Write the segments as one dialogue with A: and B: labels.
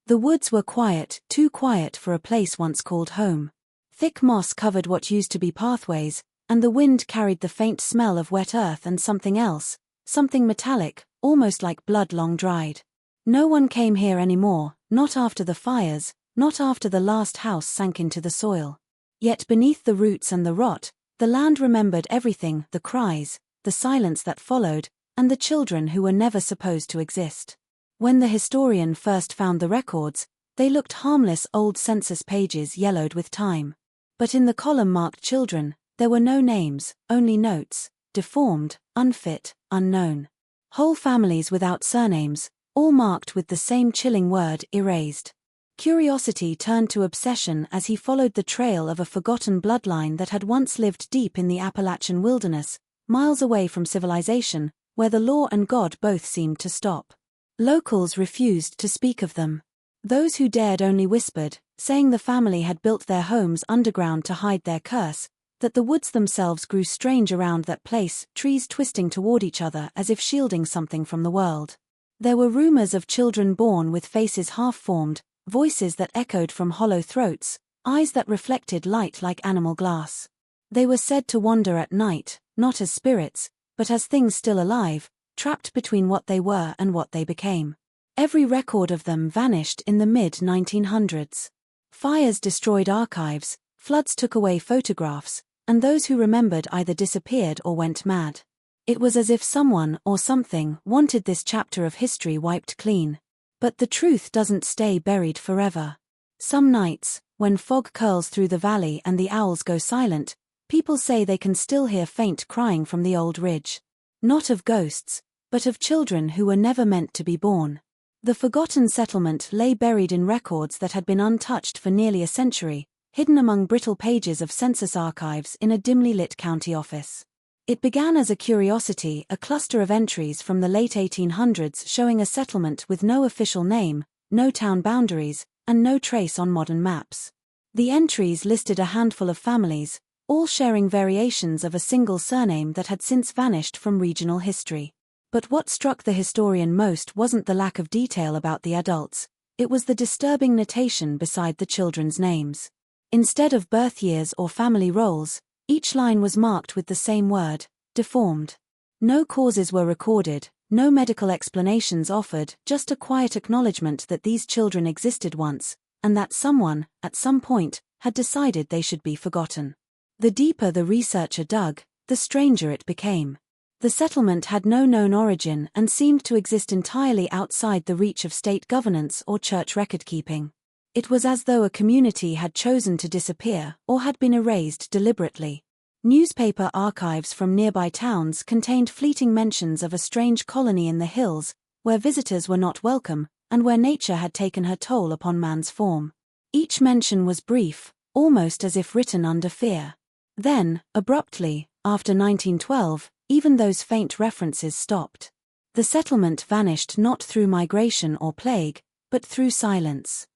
A: The woods were quiet, too quiet for a place once called home. Thick moss covered what used to be pathways, and the wind carried the faint smell of wet earth and something else, something metallic, almost like blood long dried. No one came here anymore, not after the fires, not after the last house sank into the soil. Yet beneath the roots and the rot, the land remembered everything, the cries, the silence that followed, and the children who were never supposed to exist. When the historian first found the records, they looked harmless old census pages yellowed with time. But in the column marked children, there were no names, only notes: deformed, unfit, unknown. Whole families without surnames, all marked with the same chilling word: erased. Curiosity turned to obsession as he followed the trail of a forgotten bloodline that had once lived deep in the Appalachian wilderness, miles away from civilization, where the law and God both seemed to stop. Locals refused to speak of them. Those who dared only whispered, saying the family had built their homes underground to hide their curse, that the woods themselves grew strange around that place, trees twisting toward each other as if shielding something from the world. There were rumors of children born with faces half-formed, voices that echoed from hollow throats, eyes that reflected light like animal glass. They were said to wander at night, not as spirits, but as things still alive, trapped between what they were and what they became. Every record of them vanished in the mid-1900s. Fires destroyed archives, floods took away photographs, and those who remembered either disappeared or went mad. It was as if someone or something wanted this chapter of history wiped clean. But the truth doesn't stay buried forever. Some nights, when fog curls through the valley and the owls go silent, people say they can still hear faint crying from the old ridge. Not of ghosts, but of children who were never meant to be born. The forgotten settlement lay buried in records that had been untouched for nearly a century, hidden among brittle pages of census archives in a dimly lit county office. It began as a curiosity, a cluster of entries from the late 1800s showing a settlement with no official name, no town boundaries, and no trace on modern maps. The entries listed a handful of families, all sharing variations of a single surname that had since vanished from regional history. But what struck the historian most wasn't the lack of detail about the adults, it was the disturbing notation beside the children's names. Instead of birth years or family roles, each line was marked with the same word: deformed. No causes were recorded, no medical explanations offered, just a quiet acknowledgement that these children existed once, and that someone, at some point, had decided they should be forgotten. The deeper the researcher dug, the stranger it became. The settlement had no known origin and seemed to exist entirely outside the reach of state governance or church record-keeping. It was as though a community had chosen to disappear or had been erased deliberately. Newspaper archives from nearby towns contained fleeting mentions of a strange colony in the hills, where visitors were not welcome, and where nature had taken her toll upon man's form. Each mention was brief, almost as if written under fear. Then, abruptly, after 1912, even those faint references stopped. The settlement vanished not through migration or plague, but through silence.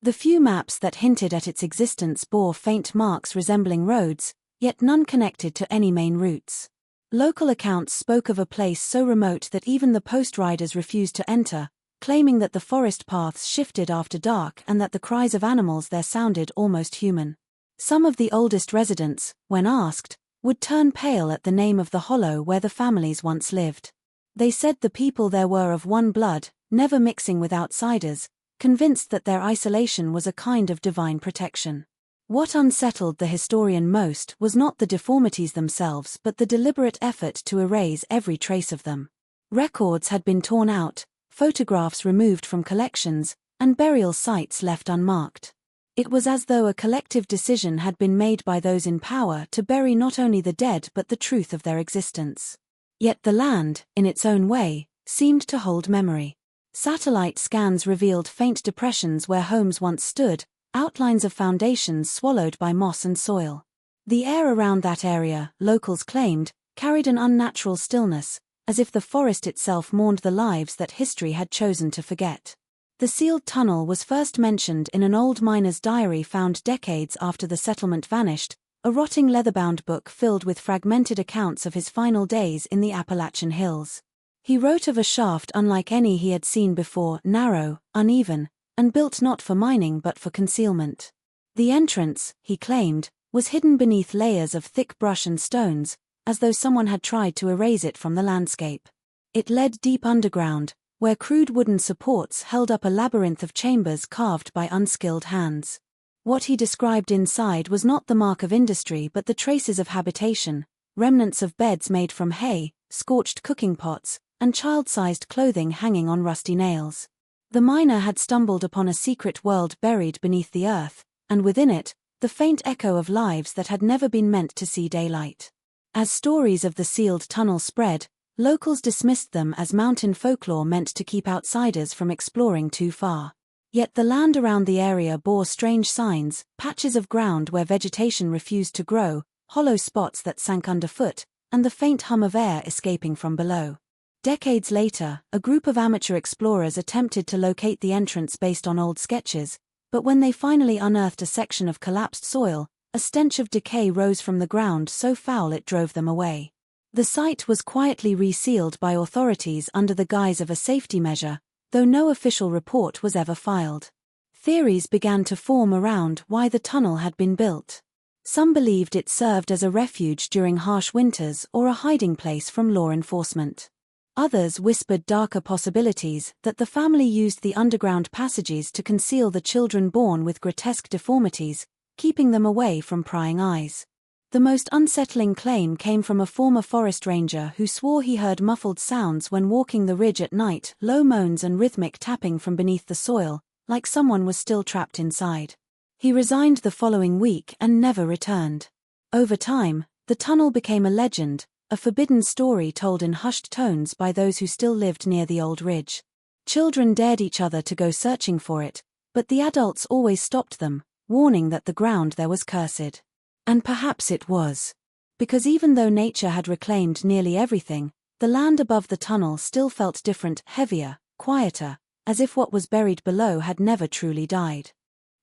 A: The few maps that hinted at its existence bore faint marks resembling roads, yet none connected to any main routes. Local accounts spoke of a place so remote that even the post riders refused to enter, claiming that the forest paths shifted after dark and that the cries of animals there sounded almost human. Some of the oldest residents, when asked, would turn pale at the name of the hollow where the families once lived. They said the people there were of one blood, never mixing with outsiders, convinced that their isolation was a kind of divine protection. What unsettled the historian most was not the deformities themselves but the deliberate effort to erase every trace of them. Records had been torn out, photographs removed from collections, and burial sites left unmarked. It was as though a collective decision had been made by those in power to bury not only the dead but the truth of their existence. Yet the land, in its own way, seemed to hold memory. Satellite scans revealed faint depressions where homes once stood, outlines of foundations swallowed by moss and soil. The air around that area, locals claimed, carried an unnatural stillness, as if the forest itself mourned the lives that history had chosen to forget. The sealed tunnel was first mentioned in an old miner's diary found decades after the settlement vanished, a rotting leather-bound book filled with fragmented accounts of his final days in the Appalachian hills. He wrote of a shaft unlike any he had seen before, narrow, uneven, and built not for mining but for concealment. The entrance, he claimed, was hidden beneath layers of thick brush and stones, as though someone had tried to erase it from the landscape. It led deep underground, where crude wooden supports held up a labyrinth of chambers carved by unskilled hands. What he described inside was not the mark of industry but the traces of habitation, remnants of beds made from hay, scorched cooking pots, and child-sized clothing hanging on rusty nails. The miner had stumbled upon a secret world buried beneath the earth, and within it, the faint echo of lives that had never been meant to see daylight. As stories of the sealed tunnel spread, locals dismissed them as mountain folklore meant to keep outsiders from exploring too far. Yet the land around the area bore strange signs: patches of ground where vegetation refused to grow, hollow spots that sank underfoot, and the faint hum of air escaping from below. Decades later, a group of amateur explorers attempted to locate the entrance based on old sketches, but when they finally unearthed a section of collapsed soil, a stench of decay rose from the ground so foul it drove them away. The site was quietly resealed by authorities under the guise of a safety measure, though no official report was ever filed. Theories began to form around why the tunnel had been built. Some believed it served as a refuge during harsh winters or a hiding place from law enforcement. Others whispered darker possibilities, that the family used the underground passages to conceal the children born with grotesque deformities, keeping them away from prying eyes. The most unsettling claim came from a former forest ranger who swore he heard muffled sounds when walking the ridge at night, low moans and rhythmic tapping from beneath the soil, like someone was still trapped inside. He resigned the following week and never returned. Over time, the tunnel became a legend, a forbidden story told in hushed tones by those who still lived near the old ridge. Children dared each other to go searching for it, but the adults always stopped them, warning that the ground there was cursed. And perhaps it was. Because even though nature had reclaimed nearly everything, the land above the tunnel still felt different, heavier, quieter, as if what was buried below had never truly died.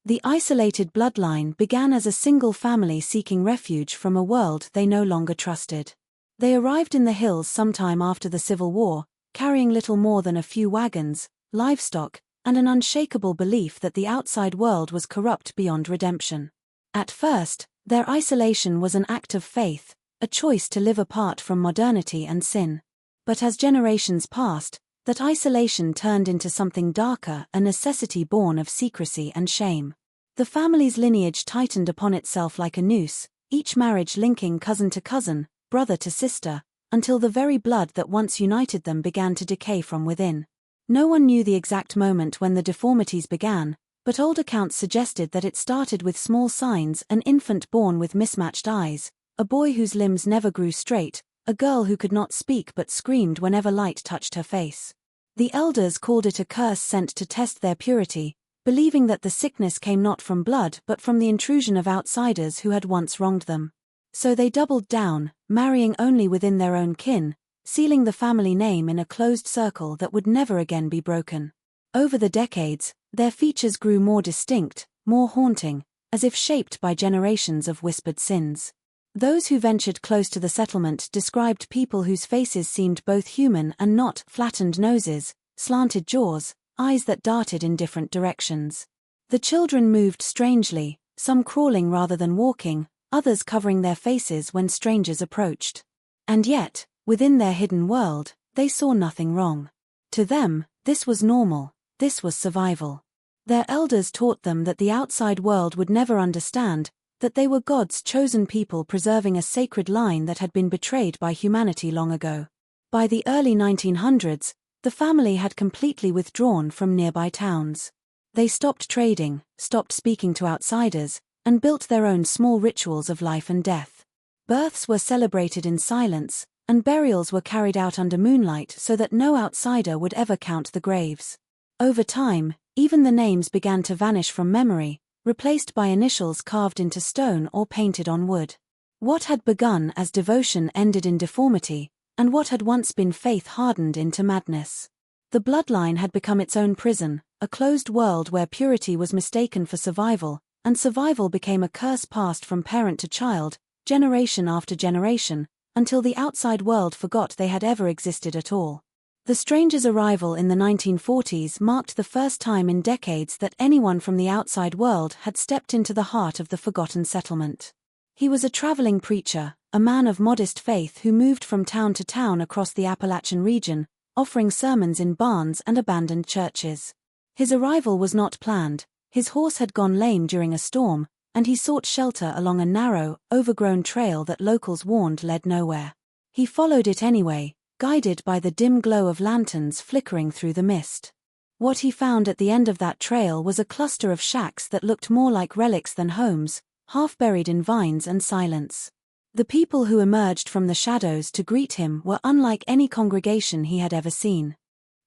A: The isolated bloodline began as a single family seeking refuge from a world they no longer trusted. They arrived in the hills sometime after the Civil War, carrying little more than a few wagons, livestock, and an unshakable belief that the outside world was corrupt beyond redemption. At first, their isolation was an act of faith, a choice to live apart from modernity and sin. But as generations passed, that isolation turned into something darker, a necessity born of secrecy and shame. The family's lineage tightened upon itself like a noose, each marriage linking cousin to cousin, brother to sister, until the very blood that once united them began to decay from within. No one knew the exact moment when the deformities began, but old accounts suggested that it started with small signs: an infant born with mismatched eyes, a boy whose limbs never grew straight, a girl who could not speak but screamed whenever light touched her face. The elders called it a curse sent to test their purity, believing that the sickness came not from blood but from the intrusion of outsiders who had once wronged them. So they doubled down, marrying only within their own kin, sealing the family name in a closed circle that would never again be broken. Over the decades, their features grew more distinct, more haunting, as if shaped by generations of whispered sins. Those who ventured close to the settlement described people whose faces seemed both human and not: flattened noses, slanted jaws, eyes that darted in different directions. The children moved strangely, some crawling rather than walking, others covering their faces when strangers approached. And yet, within their hidden world, they saw nothing wrong. To them, this was normal, this was survival. Their elders taught them that the outside world would never understand, that they were God's chosen people preserving a sacred line that had been betrayed by humanity long ago. By the early 1900s, the family had completely withdrawn from nearby towns. They stopped trading, stopped speaking to outsiders, and built their own small rituals of life and death. Births were celebrated in silence, and burials were carried out under moonlight so that no outsider would ever count the graves. Over time, even the names began to vanish from memory, replaced by initials carved into stone or painted on wood. What had begun as devotion ended in deformity, and what had once been faith hardened into madness. The bloodline had become its own prison, a closed world where purity was mistaken for survival, and survival became a curse passed from parent to child, generation after generation, until the outside world forgot they had ever existed at all. The stranger's arrival in the 1940s marked the first time in decades that anyone from the outside world had stepped into the heart of the forgotten settlement. He was a traveling preacher, a man of modest faith who moved from town to town across the Appalachian region, offering sermons in barns and abandoned churches. His arrival was not planned. His horse had gone lame during a storm, and he sought shelter along a narrow, overgrown trail that locals warned led nowhere. He followed it anyway, guided by the dim glow of lanterns flickering through the mist. What he found at the end of that trail was a cluster of shacks that looked more like relics than homes, half buried in vines and silence. The people who emerged from the shadows to greet him were unlike any congregation he had ever seen.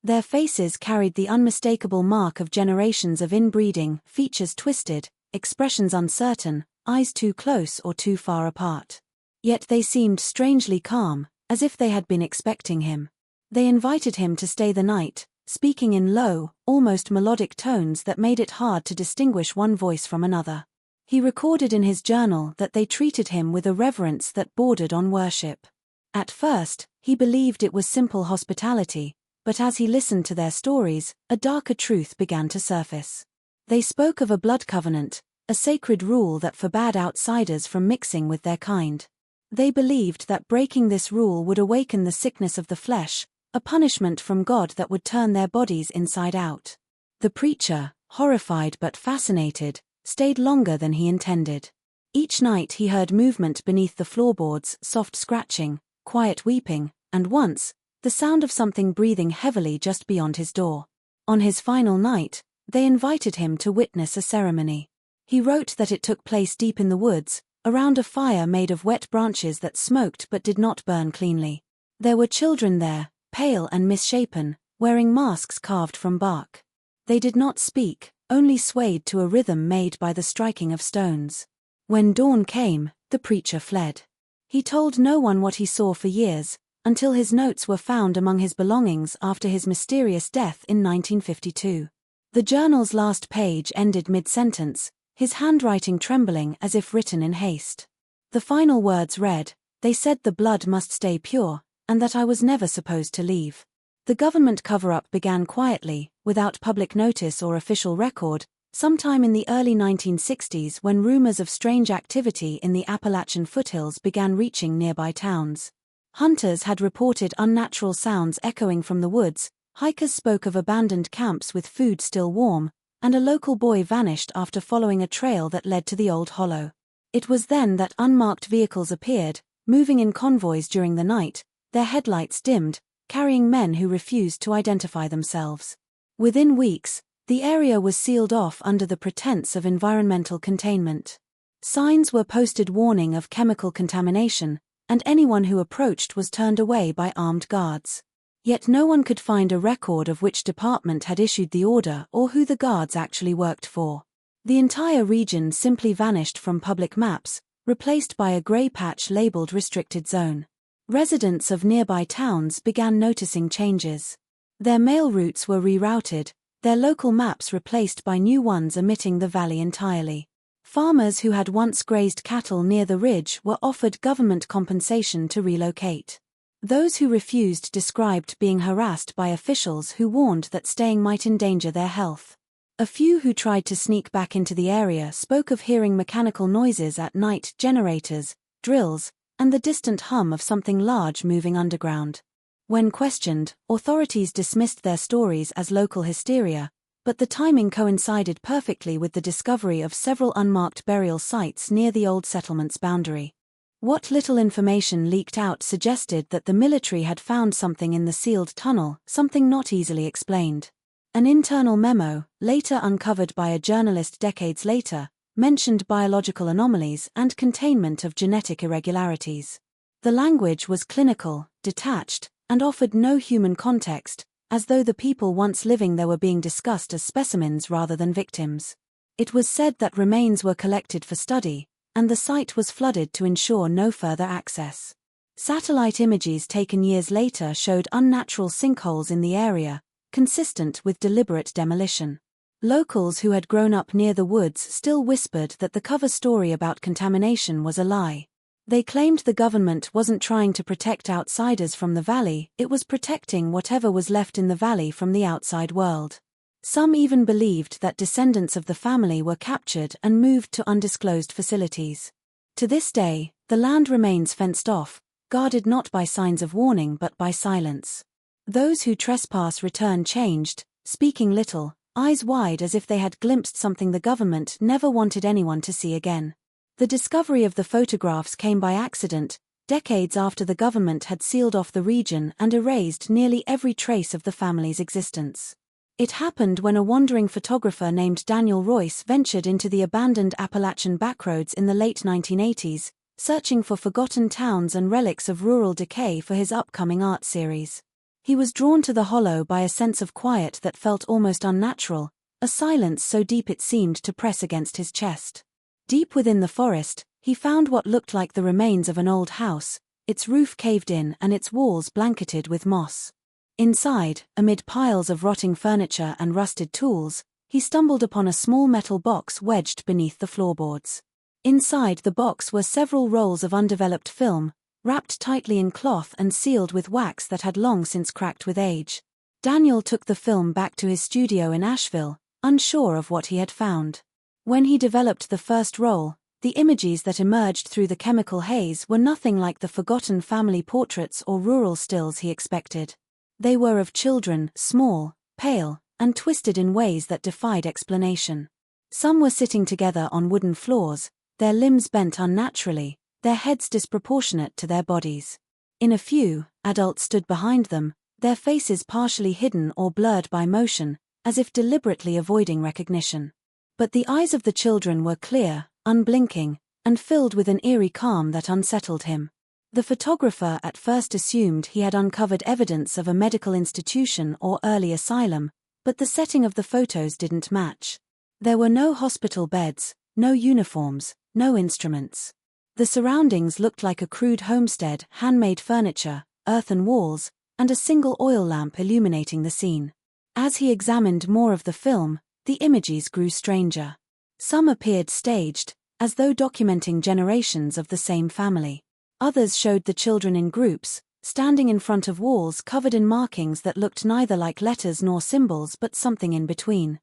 A: Their faces carried the unmistakable mark of generations of inbreeding, features twisted, expressions uncertain, eyes too close or too far apart. Yet they seemed strangely calm, as if they had been expecting him. They invited him to stay the night, speaking in low, almost melodic tones that made it hard to distinguish one voice from another. He recorded in his journal that they treated him with a reverence that bordered on worship. At first, he believed it was simple hospitality, but as he listened to their stories, a darker truth began to surface. They spoke of a blood covenant, a sacred rule that forbade outsiders from mixing with their kind. They believed that breaking this rule would awaken the sickness of the flesh, a punishment from God that would turn their bodies inside out. The preacher, horrified but fascinated, stayed longer than he intended. Each night he heard movement beneath the floorboards, soft scratching, quiet weeping, and once, the sound of something breathing heavily just beyond his door. On his final night, they invited him to witness a ceremony. He wrote that it took place deep in the woods, around a fire made of wet branches that smoked but did not burn cleanly. There were children there, pale and misshapen, wearing masks carved from bark. They did not speak, only swayed to a rhythm made by the striking of stones. When dawn came, the preacher fled. He told no one what he saw for years, until his notes were found among his belongings after his mysterious death in 1952. The journal's last page ended mid-sentence, his handwriting trembling as if written in haste. The final words read, "They said the blood must stay pure, and that I was never supposed to leave." The government cover-up began quietly, without public notice or official record, sometime in the early 1960s when rumors of strange activity in the Appalachian foothills began reaching nearby towns. Hunters had reported unnatural sounds echoing from the woods, hikers spoke of abandoned camps with food still warm, and a local boy vanished after following a trail that led to the old hollow. It was then that unmarked vehicles appeared, moving in convoys during the night, their headlights dimmed, carrying men who refused to identify themselves. Within weeks, the area was sealed off under the pretense of environmental containment. Signs were posted warning of chemical contamination, and anyone who approached was turned away by armed guards. Yet no one could find a record of which department had issued the order or who the guards actually worked for. The entire region simply vanished from public maps, replaced by a grey patch labeled Restricted Zone. Residents of nearby towns began noticing changes. Their mail routes were rerouted, their local maps replaced by new ones omitting the valley entirely. Farmers who had once grazed cattle near the ridge were offered government compensation to relocate. Those who refused described being harassed by officials who warned that staying might endanger their health. A few who tried to sneak back into the area spoke of hearing mechanical noises at night, generators, drills, and the distant hum of something large moving underground. When questioned, authorities dismissed their stories as local hysteria, but the timing coincided perfectly with the discovery of several unmarked burial sites near the old settlement's boundary. What little information leaked out suggested that the military had found something in the sealed tunnel, something not easily explained. An internal memo, later uncovered by a journalist decades later, mentioned biological anomalies and containment of genetic irregularities. The language was clinical, detached, and offered no human context, as though the people once living there were being discussed as specimens rather than victims. It was said that remains were collected for study, and the site was flooded to ensure no further access. Satellite images taken years later showed unnatural sinkholes in the area, consistent with deliberate demolition. Locals who had grown up near the woods still whispered that the cover story about contamination was a lie. They claimed the government wasn't trying to protect outsiders from the valley, it was protecting whatever was left in the valley from the outside world. Some even believed that descendants of the family were captured and moved to undisclosed facilities. To this day, the land remains fenced off, guarded not by signs of warning but by silence. Those who trespass return changed, speaking little, eyes wide as if they had glimpsed something the government never wanted anyone to see again. The discovery of the photographs came by accident, decades after the government had sealed off the region and erased nearly every trace of the family's existence. It happened when a wandering photographer named Daniel Royce ventured into the abandoned Appalachian backroads in the late 1980s, searching for forgotten towns and relics of rural decay for his upcoming art series. He was drawn to the hollow by a sense of quiet that felt almost unnatural, a silence so deep it seemed to press against his chest. Deep within the forest, he found what looked like the remains of an old house, its roof caved in and its walls blanketed with moss. Inside, amid piles of rotting furniture and rusted tools, he stumbled upon a small metal box wedged beneath the floorboards. Inside the box were several rolls of undeveloped film, wrapped tightly in cloth and sealed with wax that had long since cracked with age. Daniel took the film back to his studio in Asheville, unsure of what he had found. When he developed the first roll, the images that emerged through the chemical haze were nothing like the forgotten family portraits or rural stills he expected. They were of children, small, pale, and twisted in ways that defied explanation. Some were sitting together on wooden floors, their limbs bent unnaturally, their heads disproportionate to their bodies. In a few, adults stood behind them, their faces partially hidden or blurred by motion, as if deliberately avoiding recognition. But the eyes of the children were clear, unblinking, and filled with an eerie calm that unsettled him. The photographer at first assumed he had uncovered evidence of a medical institution or early asylum, but the setting of the photos didn't match. There were no hospital beds, no uniforms, no instruments. The surroundings looked like a crude homestead, handmade furniture, earthen walls, and a single oil lamp illuminating the scene. As he examined more of the film, the images grew stranger. Some appeared staged, as though documenting generations of the same family. Others showed the children in groups, standing in front of walls covered in markings that looked neither like letters nor symbols but something in between.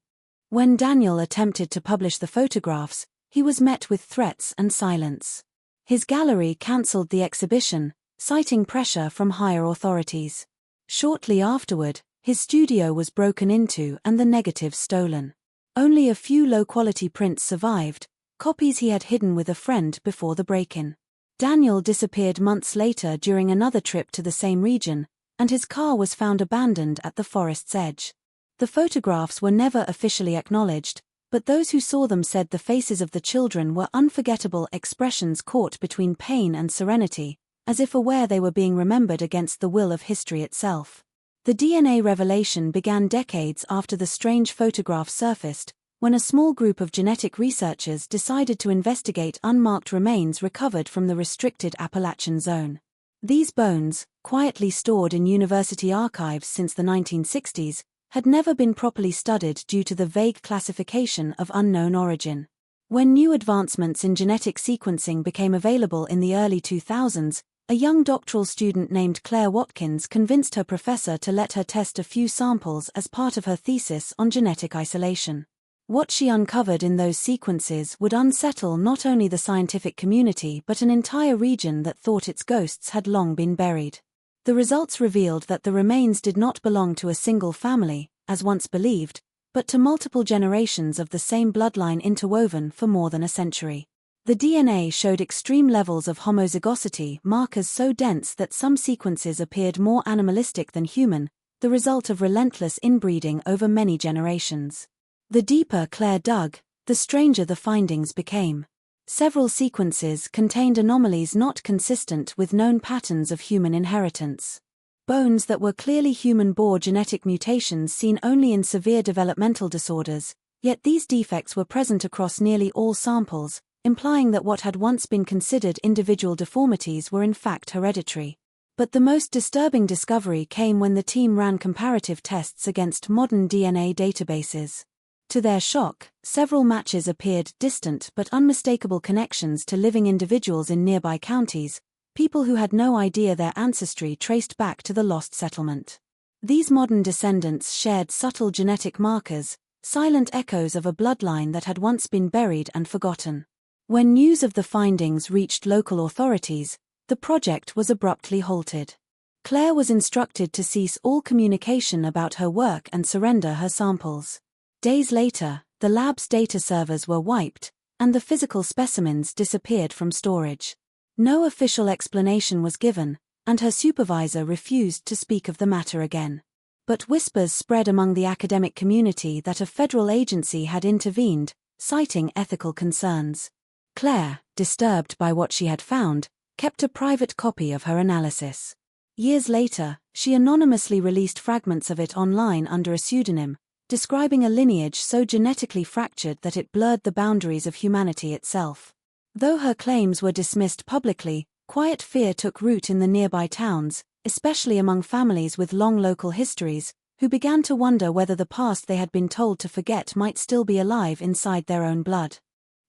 A: When Daniel attempted to publish the photographs, he was met with threats and silence. His gallery cancelled the exhibition, citing pressure from higher authorities. Shortly afterward, his studio was broken into and the negatives stolen. Only a few low-quality prints survived, copies he had hidden with a friend before the break-in. Daniel disappeared months later during another trip to the same region, and his car was found abandoned at the forest's edge. The photographs were never officially acknowledged, but those who saw them said the faces of the children were unforgettable expressions caught between pain and serenity, as if aware they were being remembered against the will of history itself. The DNA revelation began decades after the strange photograph surfaced, when a small group of genetic researchers decided to investigate unmarked remains recovered from the restricted Appalachian zone. These bones, quietly stored in university archives since the 1960s, had never been properly studied due to the vague classification of unknown origin. When new advancements in genetic sequencing became available in the early 2000s, a young doctoral student named Claire Watkins convinced her professor to let her test a few samples as part of her thesis on genetic isolation. What she uncovered in those sequences would unsettle not only the scientific community but an entire region that thought its ghosts had long been buried. The results revealed that the remains did not belong to a single family, as once believed, but to multiple generations of the same bloodline interwoven for more than a century. The DNA showed extreme levels of homozygosity, markers so dense that some sequences appeared more animalistic than human, the result of relentless inbreeding over many generations. The deeper Claire dug, the stranger the findings became. Several sequences contained anomalies not consistent with known patterns of human inheritance. Bones that were clearly human bore genetic mutations seen only in severe developmental disorders, yet these defects were present across nearly all samples, implying that what had once been considered individual deformities were in fact hereditary. But the most disturbing discovery came when the team ran comparative tests against modern DNA databases. To their shock, several matches appeared distant but unmistakable connections to living individuals in nearby counties, people who had no idea their ancestry traced back to the lost settlement. These modern descendants shared subtle genetic markers, silent echoes of a bloodline that had once been buried and forgotten. When news of the findings reached local authorities, the project was abruptly halted. Claire was instructed to cease all communication about her work and surrender her samples. Days later, the lab's data servers were wiped, and the physical specimens disappeared from storage. No official explanation was given, and her supervisor refused to speak of the matter again. But whispers spread among the academic community that a federal agency had intervened, citing ethical concerns. Claire, disturbed by what she had found, kept a private copy of her analysis. Years later, she anonymously released fragments of it online under a pseudonym, describing a lineage so genetically fractured that it blurred the boundaries of humanity itself. Though her claims were dismissed publicly, quiet fear took root in the nearby towns, especially among families with long local histories, who began to wonder whether the past they had been told to forget might still be alive inside their own blood.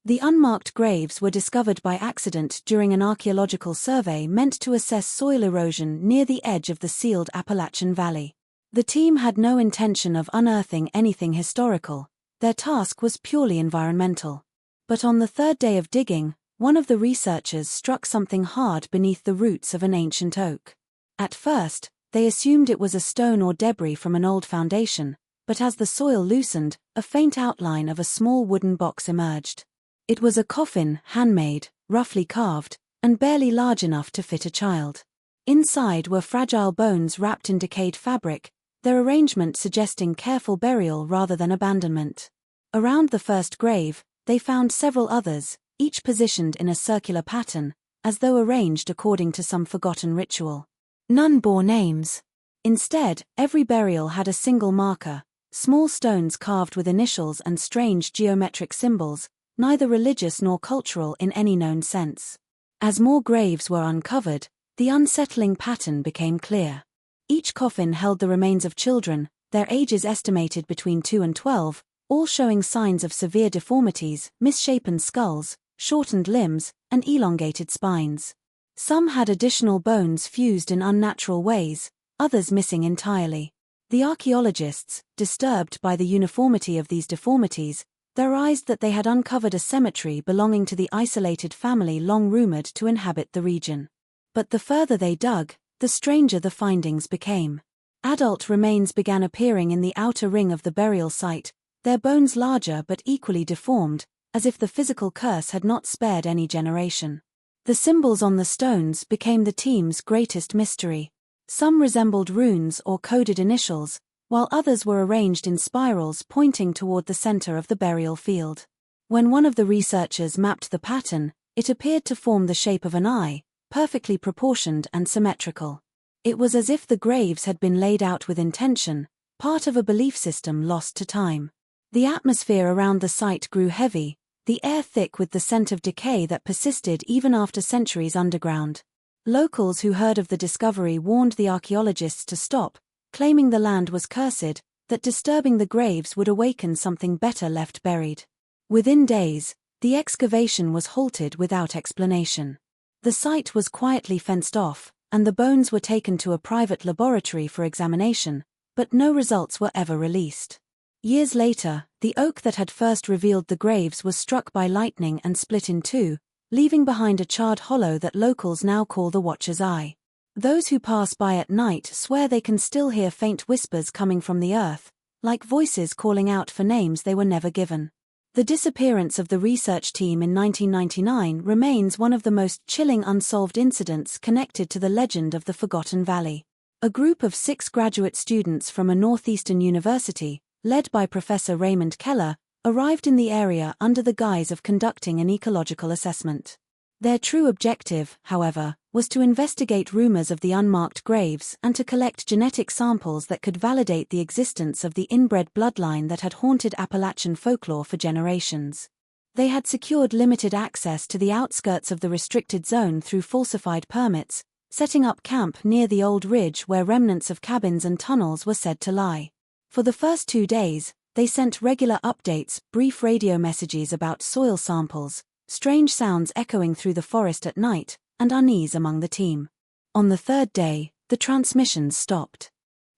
A: The unmarked graves were discovered by accident during an archaeological survey meant to assess soil erosion near the edge of the sealed Appalachian Valley. The team had no intention of unearthing anything historical, their task was purely environmental. But on the third day of digging, one of the researchers struck something hard beneath the roots of an ancient oak. At first, they assumed it was a stone or debris from an old foundation, but as the soil loosened, a faint outline of a small wooden box emerged. It was a coffin, handmade, roughly carved, and barely large enough to fit a child. Inside were fragile bones wrapped in decayed fabric, their arrangement suggesting careful burial rather than abandonment. Around the first grave, they found several others, each positioned in a circular pattern, as though arranged according to some forgotten ritual. None bore names. Instead, every burial had a single marker, small stones carved with initials and strange geometric symbols, neither religious nor cultural in any known sense. As more graves were uncovered, the unsettling pattern became clear. Each coffin held the remains of children, their ages estimated between 2 and 12, all showing signs of severe deformities, misshapen skulls, shortened limbs, and elongated spines. Some had additional bones fused in unnatural ways, others missing entirely. The archaeologists, disturbed by the uniformity of these deformities, theorized that they had uncovered a cemetery belonging to the isolated family long rumored to inhabit the region. But the further they dug, the stranger the findings became. Adult remains began appearing in the outer ring of the burial site, their bones larger but equally deformed, as if the physical curse had not spared any generation. The symbols on the stones became the team's greatest mystery. Some resembled runes or coded initials, while others were arranged in spirals pointing toward the center of the burial field. When one of the researchers mapped the pattern, it appeared to form the shape of an eye, perfectly proportioned and symmetrical. It was as if the graves had been laid out with intention, part of a belief system lost to time. The atmosphere around the site grew heavy, the air thick with the scent of decay that persisted even after centuries underground. Locals who heard of the discovery warned the archaeologists to stop, claiming the land was cursed, that disturbing the graves would awaken something better left buried. Within days, the excavation was halted without explanation. The site was quietly fenced off, and the bones were taken to a private laboratory for examination, but no results were ever released. Years later, the oak that had first revealed the graves was struck by lightning and split in two, leaving behind a charred hollow that locals now call the Watcher's Eye. Those who pass by at night swear they can still hear faint whispers coming from the earth, like voices calling out for names they were never given. The disappearance of the research team in 1999 remains one of the most chilling unsolved incidents connected to the legend of the Forgotten Valley. A group of 6 graduate students from a northeastern university, led by Professor Raymond Keller, arrived in the area under the guise of conducting an ecological assessment. Their true objective, however, was to investigate rumors of the unmarked graves and to collect genetic samples that could validate the existence of the inbred bloodline that had haunted Appalachian folklore for generations. They had secured limited access to the outskirts of the restricted zone through falsified permits, setting up camp near the old ridge where remnants of cabins and tunnels were said to lie. For the first 2 days, They sent regular updates, brief radio messages about soil samples, strange sounds echoing through the forest at night, and unease among the team. On the third day, the transmissions stopped.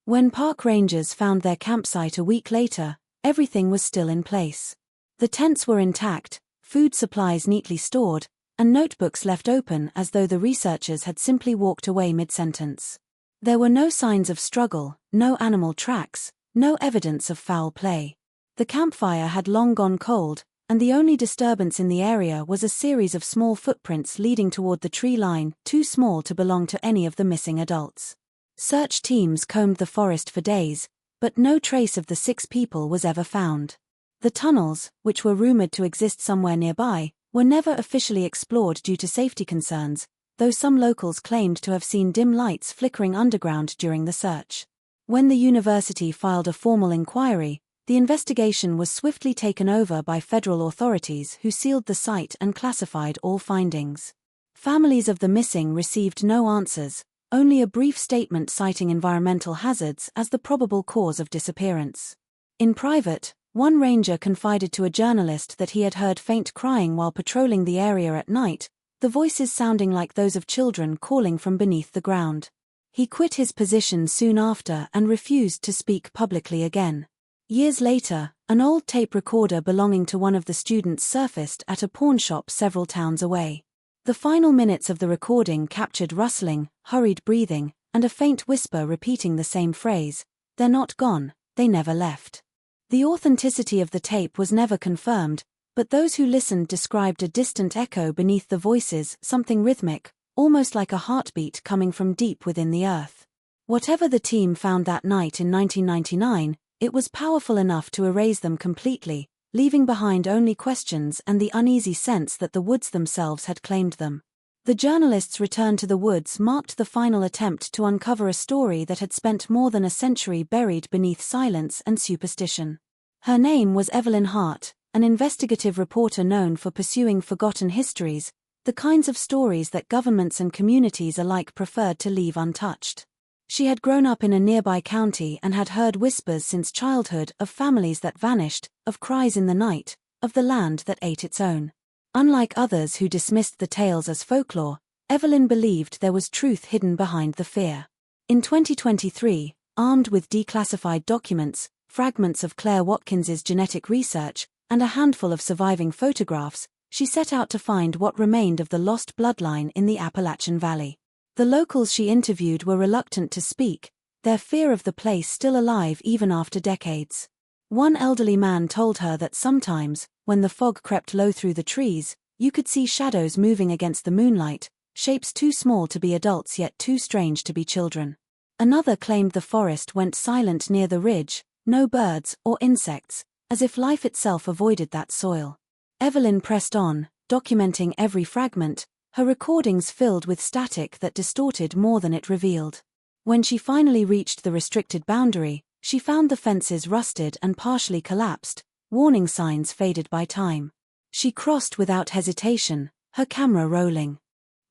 A: When park rangers found their campsite a week later, everything was still in place. The tents were intact, food supplies neatly stored, and notebooks left open as though the researchers had simply walked away mid-sentence. There were no signs of struggle, no animal tracks, no evidence of foul play. The campfire had long gone cold, and the only disturbance in the area was a series of small footprints leading toward the tree line, too small to belong to any of the missing adults. Search teams combed the forest for days, but no trace of the 6 people was ever found. The tunnels, which were rumored to exist somewhere nearby, were never officially explored due to safety concerns, though some locals claimed to have seen dim lights flickering underground during the search. When the university filed a formal inquiry, the investigation was swiftly taken over by federal authorities who sealed the site and classified all findings. Families of the missing received no answers, only a brief statement citing environmental hazards as the probable cause of disappearance. In private, one ranger confided to a journalist that he had heard faint crying while patrolling the area at night, the voices sounding like those of children calling from beneath the ground. He quit his position soon after and refused to speak publicly again. Years later, an old tape recorder belonging to one of the students surfaced at a pawn shop several towns away. The final minutes of the recording captured rustling, hurried breathing, and a faint whisper repeating the same phrase, "They're not gone, they never left." The authenticity of the tape was never confirmed, but those who listened described a distant echo beneath the voices, something rhythmic, almost like a heartbeat coming from deep within the earth. Whatever the team found that night in 1999, it was powerful enough to erase them completely, leaving behind only questions and the uneasy sense that the woods themselves had claimed them. The journalist's return to the woods marked the final attempt to uncover a story that had spent more than a century buried beneath silence and superstition. Her name was Evelyn Hart, an investigative reporter known for pursuing forgotten histories, the kinds of stories that governments and communities alike preferred to leave untouched. She had grown up in a nearby county and had heard whispers since childhood of families that vanished, of cries in the night, of the land that ate its own. Unlike others who dismissed the tales as folklore, Evelyn believed there was truth hidden behind the fear. In 2023, armed with declassified documents, fragments of Claire Watkins's genetic research, and a handful of surviving photographs, she set out to find what remained of the lost bloodline in the Appalachian Valley. The locals she interviewed were reluctant to speak, their fear of the place still alive even after decades. One elderly man told her that sometimes, when the fog crept low through the trees, you could see shadows moving against the moonlight, shapes too small to be adults yet too strange to be children. Another claimed the forest went silent near the ridge, no birds or insects, as if life itself avoided that soil. Evelyn pressed on, documenting every fragment, her recordings filled with static that distorted more than it revealed. When she finally reached the restricted boundary, she found the fences rusted and partially collapsed, warning signs faded by time. She crossed without hesitation, her camera rolling.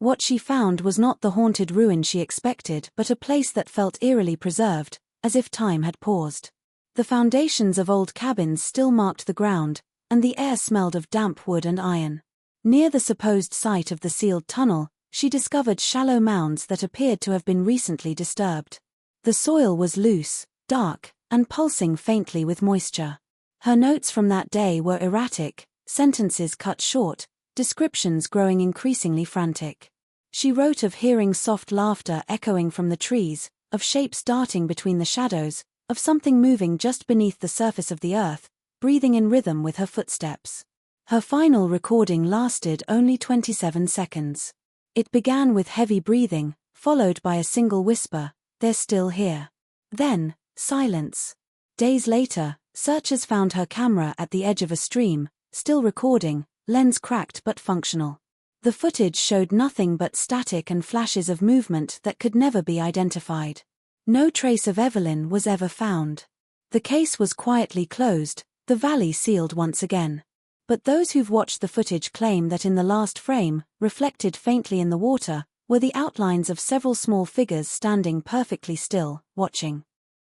A: What she found was not the haunted ruin she expected but a place that felt eerily preserved, as if time had paused. The foundations of old cabins still marked the ground, and the air smelled of damp wood and iron. Near the supposed site of the sealed tunnel, she discovered shallow mounds that appeared to have been recently disturbed. The soil was loose, dark, and pulsing faintly with moisture. Her notes from that day were erratic, sentences cut short, descriptions growing increasingly frantic. She wrote of hearing soft laughter echoing from the trees, of shapes darting between the shadows, of something moving just beneath the surface of the earth, breathing in rhythm with her footsteps. Her final recording lasted only 27 seconds. It began with heavy breathing, followed by a single whisper, "They're still here." Then, silence. Days later, searchers found her camera at the edge of a stream, still recording, lens cracked but functional. The footage showed nothing but static and flashes of movement that could never be identified. No trace of Evelyn was ever found. The case was quietly closed, the valley sealed once again. But those who've watched the footage claim that in the last frame, reflected faintly in the water, were the outlines of several small figures standing perfectly still, watching.